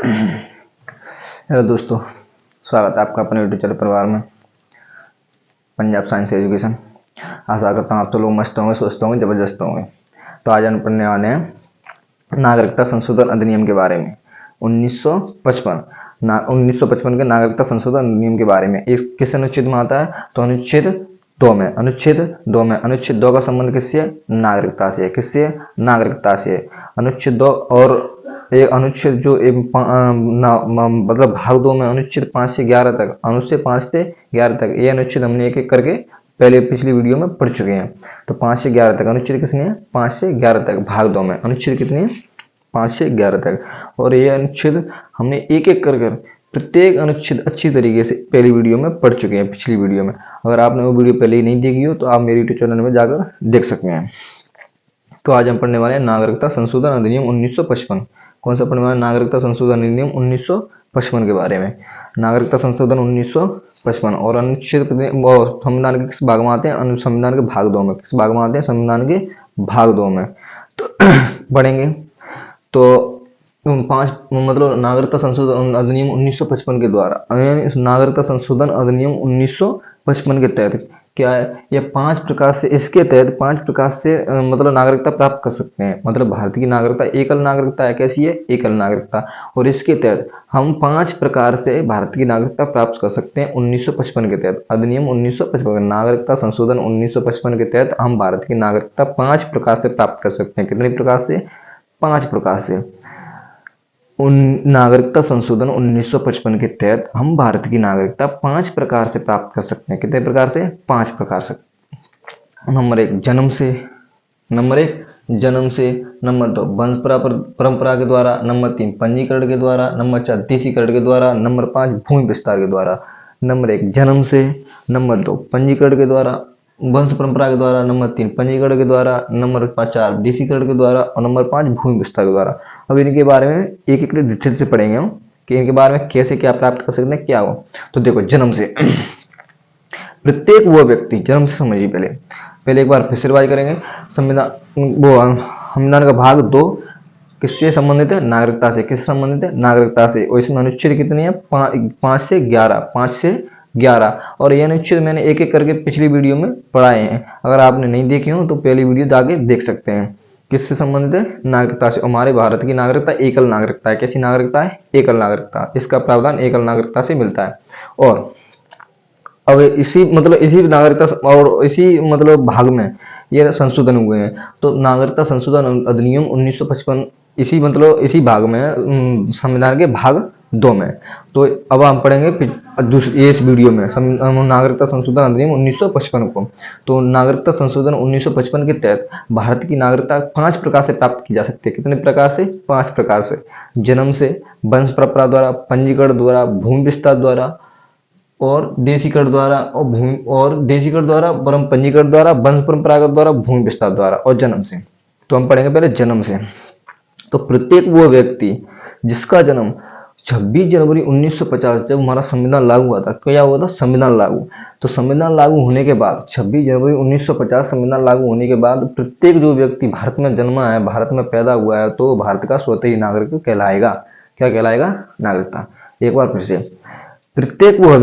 Hello दोस्तों, स्वागत है आपका अपने यूट्यूब चैनल परिवार में पंजाब साइंस एजुकेशन। आशा करता हूँ आप तो लोग मस्त होंगे, स्वस्थ होंगे, जबरदस्त होंगे। तो आज हम पढ़ने वाले हैं नागरिकता संशोधन अधिनियम के बारे में 1955 1955 के नागरिकता संशोधन अधिनियम के बारे में। इस किस अनुच्छेद में आता है? तो अनुच्छेद 2 में। अनुच्छेद 2 का संबंध किससे? नागरिकता से। किससे? नागरिकता से। अनुच्छेद 2 और एक अनुच्छेद जो मतलब भाग 2 में अनुच्छेद 5 से 11 तक, अनुच्छेद 5 से 11 तक ये अनुच्छेद हमने एक एक करके पहले पिछली वीडियो में पढ़ चुके हैं। तो 5 से 11 तक अनुच्छेद कितने हैं? 5 से 11 तक भाग 2 में अनुच्छेद कितने हैं? 5 से 11 तक। और ये अनुच्छेद हमने एक एक कर प्रत्येक अनुच्छेद अच्छी तरीके से पहली वीडियो में पढ़ चुके हैं, पिछली वीडियो में। अगर आपने वो वीडियो पहले ही नहीं देखी हो तो आप मेरे यूट्यूब चैनल में जाकर देख सकते हैं। तो आज हम पढ़ने वाले हैं नागरिकता संशोधन अधिनियम 1955। कौन सा पढ़ने वाले? नागरिकता संशोधन अधिनियम 1955 के बारे में। नागरिकता संशोधन 1955 और अनुच्छेद संविधान के किस भाग में आते हैं? संविधान के भाग 2 में। किस भाग में आते हैं? संविधान के भाग 2 में। तो पढ़ेंगे तो 5 मतलब नागरिकता संशोधन अधिनियम 1955 के द्वारा, नागरिकता संशोधन अधिनियम 1955 के तहत क्या है? ये 5 प्रकार से, इसके तहत 5 प्रकार से मतलब नागरिकता प्राप्त कर सकते हैं। मतलब भारत की नागरिकता एकल नागरिकता है। कैसी है? एकल नागरिकता। और इसके तहत हम 5 प्रकार से भारत की नागरिकता प्राप्त कर सकते हैं 1955 के तहत। अधिनियम 1955 नागरिकता संशोधन 1955 के तहत हम भारत की नागरिकता 5 प्रकार से प्राप्त कर सकते हैं। कितने प्रकार से? 5 प्रकार से। नागरिकता संशोधन 1955 के तहत हम भारत की नागरिकता 5 प्रकार से प्राप्त कर सकते हैं। कितने प्रकार से? 5 प्रकार से। नंबर 1 जन्म से। नंबर 2 वंश परंपरा के द्वारा। नंबर 3 पंजीकरण के द्वारा। नंबर 4 देशीकरण के द्वारा। नंबर 5 भूमि विस्तार के द्वारा। नंबर 1 जन्म से। नंबर 2 पंजीकरण के द्वारा, वंश परंपरा के द्वारा। नंबर 3 पंजीकरण के द्वारा। नंबर 4 देशीकरण के द्वारा और नंबर 5 भूमि विस्तार के द्वारा। अब इनके बारे में एक एक डिटेल से पढ़ेंगे हम कि इनके बारे में कैसे क्या प्राप्त कर सकते हैं, क्या हो। तो देखो, जन्म से प्रत्येक वो व्यक्ति, जन्म से समझिए पहले एक बार फिर से रिवाइज करेंगे। संविधान का भाग 2 किससे संबंधित है? नागरिकता से। किससे संबंधित है? नागरिकता से। और इसमें अनुच्छेद कितने हैं? 5 से 11। और ये अनुच्छेद मैंने एक एक करके पिछली वीडियो में पढ़ाए हैं। अगर आपने नहीं देखे हो तो पहली वीडियो जाके देख सकते हैं। किससे संबंधित है? नागरिकता से। हमारे भारत की नागरिकता एकल नागरिकता है। कैसी नागरिकता है? एकल नागरिकता। इसका प्रावधान एकल नागरिकता से मिलता है। और अब इसी नागरिकता और इसी भाग में ये संशोधन हुए हैं। तो नागरिकता संशोधन अधिनियम 1955 इसी भाग में, संविधान के भाग 2 में। तो अब हम पढ़ेंगे इस वीडियो में नागरिकता संशोधन अधिनियम 1955 को। तो नागरिकता संशोधन 1955 के तहत भारत की नागरिकता 5 प्रकार से प्राप्त की जा सकती है। कितने प्रकार से? 5 प्रकार से। जन्म से, वंश परंपरा द्वारा, पंजीकरण द्वारा, भूमि विस्तार द्वारा और देशीकरण द्वारा पंजीकरण द्वारा, वंश परंपरागत द्वारा, भूमि विस्तार द्वारा और जन्म से। तो हम पढ़ेंगे पहले जन्म से। तो प्रत्येक वो व्यक्ति जिसका जन्म 26 जनवरी 1950, जब हमारा संविधान लागू हुआ था। क्या हुआ था? संविधान लागू। तो संविधान लागू होने के बाद 26 जनवरी 1950 संविधान लागू होने के बाद प्रत्येक जो व्यक्ति भारत में जन्मा है, भारत में पैदा हुआ है, तो भारत का स्वतः ही नागरिक कहलाएगा। क्या कहलाएगा? नागरिकता। एक बार फिर से, प्रत्येक वह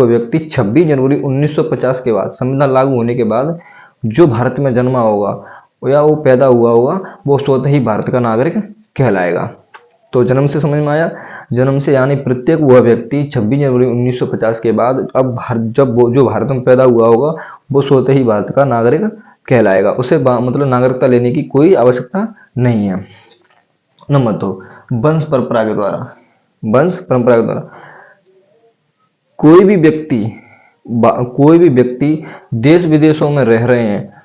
व्यक्ति 26 जनवरी 1950 के बाद, संविधान लागू होने के बाद जो भारत में जन्मा होगा या वो पैदा हुआ होगा, वो स्वतः ही भारत का नागरिक कहलाएगा। तो जन्म से समझ में आया? जन्म से यानी प्रत्येक वह व्यक्ति 26 जनवरी 1950 के बाद जो भारत में पैदा हुआ होगा, वो स्वतः ही भारत का नागरिक कहलाएगा। उसे नागरिकता लेने की कोई आवश्यकता नहीं है। नंबर 2 वंश परंपरा के द्वारा। कोई भी व्यक्ति देश विदेशों में रह रहे हैं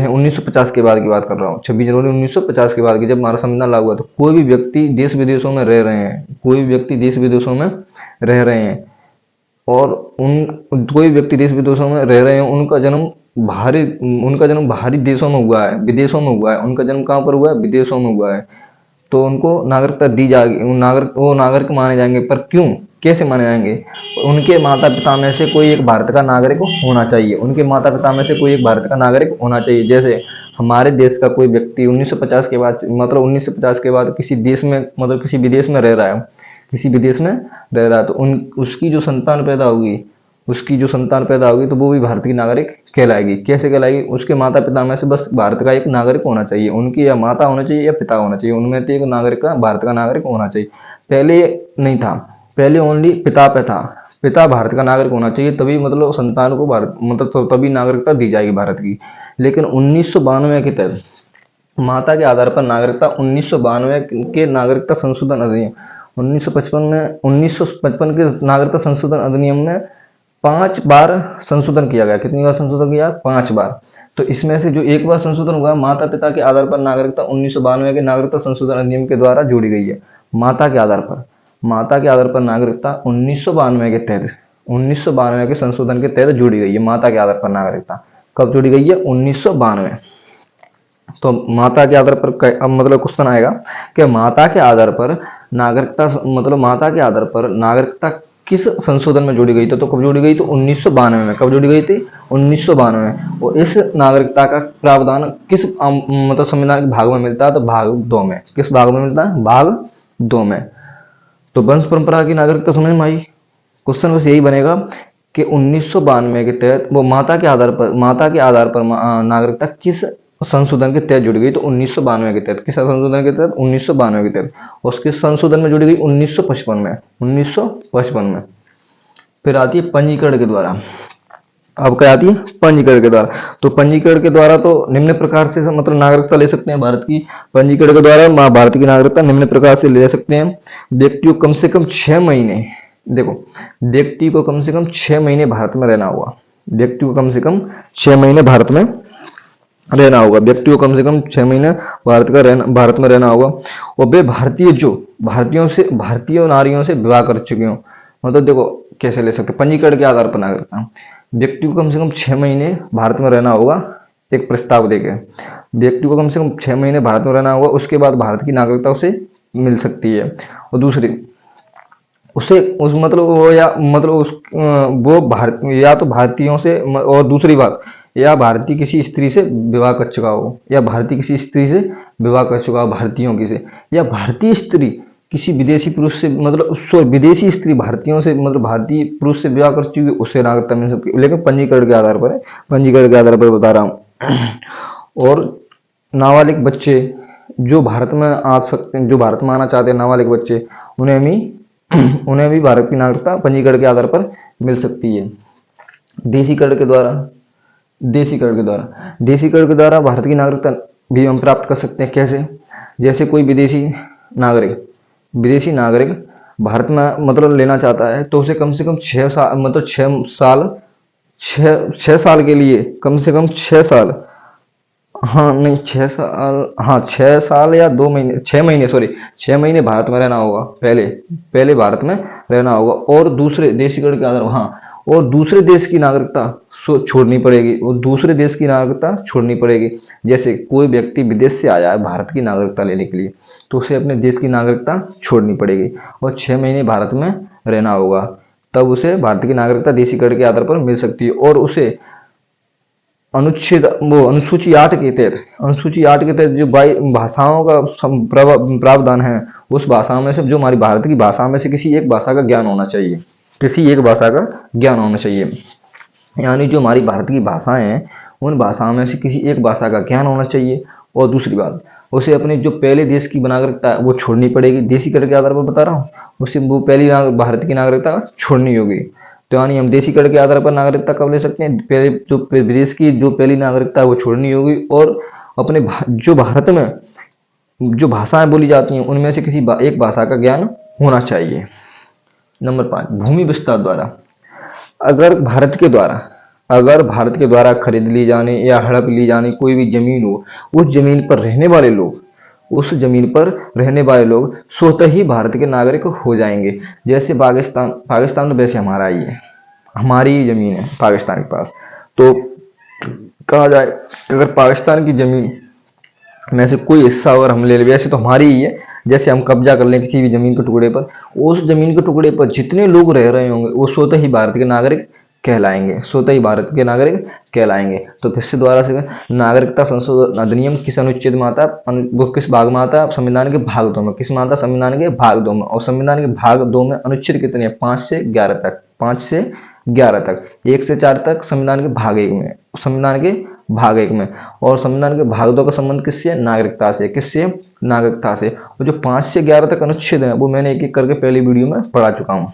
1950 के बाद की बात कर रहा हूँ। 26 जनवरी 1950 के बाद की जब हमारा संविधान लागू हुआ, तो कोई भी व्यक्ति देश विदेशों में रह रहे हैं और कोई व्यक्ति देश विदेशों में रह रहे हैं, उनका जन्म बाहरी देशों में हुआ है, विदेशों में हुआ है। उनका जन्म कहाँ पर हुआ है? विदेशों में हुआ है। तो उनको नागरिकता दी जाएगी, वो नागरिक माने जाएंगे। पर क्यों, कैसे माने जाएंगे? उनके माता पिता में से कोई एक भारत का नागरिक होना चाहिए। जैसे हमारे देश का कोई व्यक्ति 1950 के बाद, मतलब 1950 के बाद किसी देश में, मतलब किसी विदेश में रह रहा है, किसी विदेश में रह रहा है, तो उसकी जो संतान पैदा होगी, तो वो भी भारत की नागरिक कहलाएगी। कैसे कहलाएगी? उसके माता पिता में से बस भारत का एक नागरिक होना चाहिए, उनकी या माता होना चाहिए या पिता होना चाहिए, उनमें से एक नागरिक का, भारत का नागरिक होना चाहिए। पहले नहीं था, पहले ओनली पिता पे था, पिता भारत का नागरिक होना चाहिए, तभी मतलब संतान को भारत, मतलब तभी नागरिकता दी जाएगी भारत की। लेकिन 1992 के तहत माता के आधार पर नागरिकता, 1992 के नागरिकता संशोधन अधिनियम, 1955 के नागरिकता संशोधन अधिनियम में 5 बार संशोधन किया गया। कितनी बार संशोधन किया? 5 बार। तो इसमें से जो एक बार संशोधन हुआ, माता पिता के आधार पर नागरिकता 1992 के नागरिकता संशोधन अधिनियम के द्वारा जोड़ी गई है। माता के आधार पर नागरिकता 1992 के तहत, 1992 के संशोधन के तहत जोड़ी गई है। माता के आधार पर नागरिकता कब जोड़ी गई है? 1992। तो माता के आधार पर अब मतलब क्वेश्चन आएगा कि माता के आधार पर नागरिकता, मतलब माता के आधार पर नागरिकता किस संशोधन में जोड़ी गई थी? तो कब जोड़ी गई? तो 1992 में। कब जोड़ी गई थी? 1992 में। और इस नागरिकता का प्रावधान किस मतलब संविधान के भाग में मिलता है? तो भाग 2 में। किस भाग में मिलता है? भाग 2 में। तो वंश परंपरा की नागरिकता समझ में आई। क्वेश्चन बस यही बनेगा कि 1992 के तहत वो माता के आधार पर नागरिकता किस संशोधन के तहत जुड़ गई? तो 1992 के तहत। किस संशोधन के तहत? 1992 के तहत। और उसके संशोधन में जुड़ी गई 1955 में, 1955 में। फिर आती है पंजीकरण के द्वारा। अब क्या आती है? पंजीकरण के द्वारा। तो पंजीकरण के द्वारा तो निम्न प्रकार से मतलब नागरिकता ले सकते हैं भारत की। पंजीकरण के द्वारा भारत की नागरिकता निम्न प्रकार से ले सकते हैं। व्यक्ति को कम से कम 6 महीने, देखो, व्यक्ति को कम से कम 6 महीने भारत में रहना होगा। व्यक्ति को कम से कम 6 महीने भारत में रहना होगा। व्यक्ति को कम से कम 6 महीने भारत में रहना होगा। और वे भारतीय नारियों से विवाह कर चुके हों। मतलब देखो कैसे ले सकते, पंजीकरण के आधार पर नागरिकता। व्यक्ति को कम से कम 6 महीने भारत में रहना होगा, एक प्रस्ताव देके व्यक्ति को कम से कम 6 महीने भारत में रहना होगा, उसके बाद भारत की नागरिकता उसे मिल सकती है। और दूसरी उसे उस मतलब वो या मतलब उस वो भारत या तो भारतीयों से, और दूसरी बात, या भारतीय किसी स्त्री से विवाह कर चुका हो, या भारतीय किसी स्त्री से विवाह कर चुका हो भारतीयों की से, या भारतीय स्त्री किसी विदेशी पुरुष से, मतलब विदेशी स्त्री भारतीयों से, मतलब भारतीय पुरुष से विवाह कर चुकी है, उससे नागरिकता मिल सकती है। लेकिन पंजीकरण के आधार पर है, पंजीकरण के आधार पर बता रहा हूँ। और नाबालिग बच्चे जो भारत में आ सकते हैं, जो भारत में आना चाहते हैं, नाबालिग बच्चे, उन्हें भी भारत की नागरिकता पंजीकरण के आधार पर मिल सकती है। देशीकरण के द्वारा भारत की नागरिकता भी हम प्राप्त कर सकते हैं। कैसे? जैसे कोई विदेशी नागरिक भारत में मतलब लेना चाहता है, तो उसे कम से कम 6 साल, मतलब 6 साल के लिए, कम से कम 6 साल, 6 साल या 2 महीने, 6 महीने, सॉरी 6 महीने भारत में रहना होगा। पहले भारत में रहना होगा। और दूसरे देशीकरण के आधार, और दूसरे देश की नागरिकता छोड़नी पड़ेगी। जैसे कोई व्यक्ति विदेश से आया है भारत की नागरिकता लेने के लिए, तो उसे अपने देश की नागरिकता छोड़नी पड़ेगी और 6 महीने भारत में रहना होगा, तब उसे भारत की नागरिकता देशीकरण के आधार पर मिल सकती है। और उसे अनुसूची 8 के तहत जो भाषाओं का प्रावधान है, उस भाषा में से, जो हमारी भारत की भाषा में से किसी एक भाषा का ज्ञान होना चाहिए। यानी जो हमारी भारत की भाषाएं हैं, उन भाषाओं में से किसी एक भाषा का ज्ञान होना चाहिए। और दूसरी बात, उसे अपने जो पहले देश की नागरिकता है वो छोड़नी पड़ेगी। देशीकरण के आधार पर बता रहा हूँ, उसे वो पहली भारत की नागरिकता छोड़नी होगी। तो यानी हम देशीकरण के आधार पर नागरिकता कब ले सकते हैं? पहले जो विदेश की जो पहली नागरिकता है वो छोड़नी होगी, और अपने जो भारत में जो भाषाएं बोली जाती हैं उनमें से किसी एक भाषा का ज्ञान होना चाहिए। नंबर 5, भूमि विस्तार द्वारा। अगर भारत के द्वारा खरीद ली जाने या हड़प ली जाने कोई भी जमीन हो, उस जमीन पर रहने वाले लोग स्वतः ही भारत के नागरिक हो जाएंगे। जैसे पाकिस्तान तो वैसे हमारा ही है, हमारी ही जमीन है पाकिस्तान के पास। तो कहा जाए अगर पाकिस्तान की जमीन में से कोई हिस्सा अगर हम ले लें, वैसे तो हमारी ही है, जैसे हम कब्जा कर लें किसी भी जमीन के टुकड़े पर, उस जमीन के टुकड़े पर जितने लोग रह रहे होंगे वो स्वतः ही भारत के नागरिक कहलाएंगे, स्वतः ही भारत के नागरिक कहलाएंगे। तो फिर से दोबारा से, नागरिकता संशोधन अधिनियम किस अनुच्छेद में आता है, वो किस भाग में आता है, संविधान के भाग 2 में। किस में आता है, संविधान के भाग 2 में। और संविधान के भाग 2 में अनुच्छेद कितने हैं, 5 से 11 तक, 5 से 11 तक, 1 से 4 तक संविधान के भाग 1 में, संविधान के भाग 1 में। और संविधान के भाग 2 का संबंध किससे, नागरिकता से। किससे, नागरिकता से। और जो 5 से 11 तक अनुच्छेद है वो मैंने एक एक करके पहली वीडियो में पढ़ा चुका हूँ।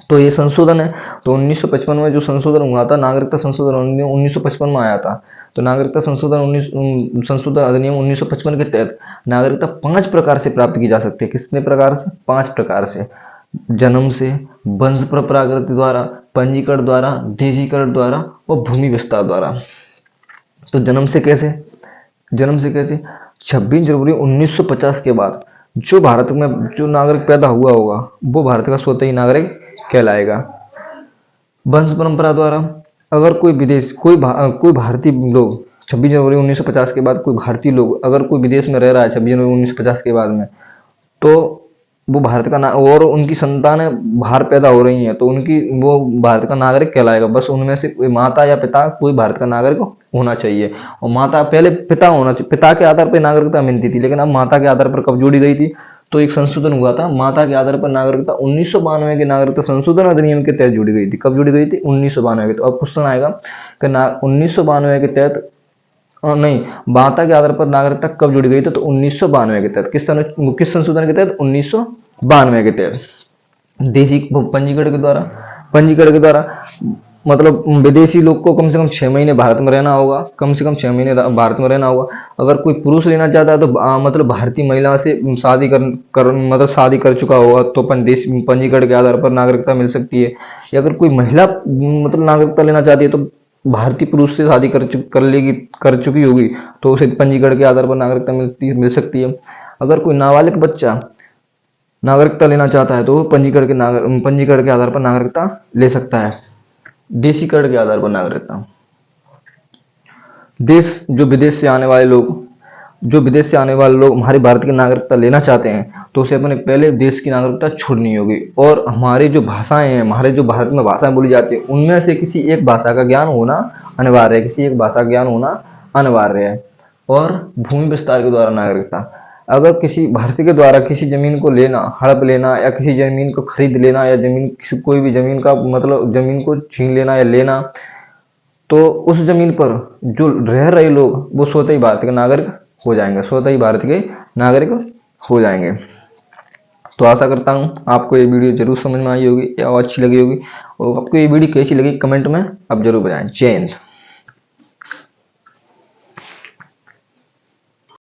तो ये संशोधन है। तो 1955 में जो संशोधन हुआ था, नागरिकता संशोधन 1955 में आया था। तो नागरिकता संशोधन अधिनियम 1955 के तहत नागरिकता 5 प्रकार से प्राप्त की जा सकती है। कितने प्रकार से, 5 प्रकार से। जन्म से, वंश परंपरागत द्वारा, पंजीकरण द्वारा, देशीकरण द्वारा और भूमि विस्तार द्वारा। तो जन्म से कैसे, 26 जनवरी 1950 के बाद जो भारत में जो नागरिक पैदा हुआ होगा वो भारत का स्वतः ही नागरिक कहलाएगा। वंश परंपरा द्वारा, अगर कोई विदेश कोई भारतीय लोग 26 जनवरी 1950 के बाद कोई भारतीय लोग अगर कोई विदेश में रह रहा है 26 जनवरी 1950 के बाद में, तो वो भारत का और उनकी संतानें बाहर पैदा हो रही हैं तो वो भारत का नागरिक कहलाएगा। बस उनमें से कोई माता या पिता कोई भारत का नागरिक होना चाहिए। और माता, पहले पिता होना चाहिए, पिता के आधार पर नागरिकता मिलती थी, लेकिन अब माता के आधार पर कब जोड़ी गई थी, तो एक संशोधन हुआ था, माता के आधार पर नागरिकता 1992 के नागरिकता संशोधन अधिनियम के तहत जुड़ी गई थी। कब जुड़ी गई थी, 1992 के। तो अब क्वेश्चन आएगा कि 1992 के तहत नहीं, माता के आधार पर नागरिकता कब जुड़ी गई थी, तो 1992 के तहत। किस संशोधन के तहत, 1992 के तहत। देशी पंजीकरण के द्वारा मतलब विदेशी लोग को कम से कम 6 महीने भारत में रहना होगा, कम से कम 6 महीने भारत में रहना होगा। अगर कोई पुरुष लेना चाहता है तो मतलब भारतीय महिला से शादी कर चुका होगा तो पंजीकरण के आधार पर नागरिकता मिल सकती है। या अगर कोई महिला मतलब नागरिकता लेना चाहती है तो भारतीय पुरुष से शादी कर चुकी होगी तो उसे पंजीकरण के आधार पर नागरिकता मिल सकती है। अगर कोई नाबालिग बच्चा नागरिकता लेना चाहता है तो पंजीकरण के आधार पर नागरिकता ले सकता है। देशीकरण के आधार पर नागरिकता, जो विदेश से आने वाले लोग हमारे भारत की नागरिकता लेना चाहते हैं तो उसे अपने पहले देश की नागरिकता छोड़नी होगी। और हमारी जो भाषाएं हैं, हमारे जो भारत में भाषाएं बोली जाती है उनमें से किसी एक भाषा का ज्ञान होना अनिवार्य है। और भूमि विस्तार के द्वारा नागरिकता, अगर किसी भारतीय के द्वारा किसी जमीन को लेना, हड़प लेना या किसी जमीन को खरीद लेना या कोई भी जमीन का मतलब जमीन को छीन लेना या लेना, तो उस जमीन पर जो रह रहे लोग वो स्वतः ही भारत के नागरिक हो जाएंगे। तो आशा करता हूँ आपको ये वीडियो जरूर समझ में आई होगी या अच्छी लगी होगी। और आपको ये वीडियो कैसी लगी कमेंट में आप जरूर बताएं। जय हिंद।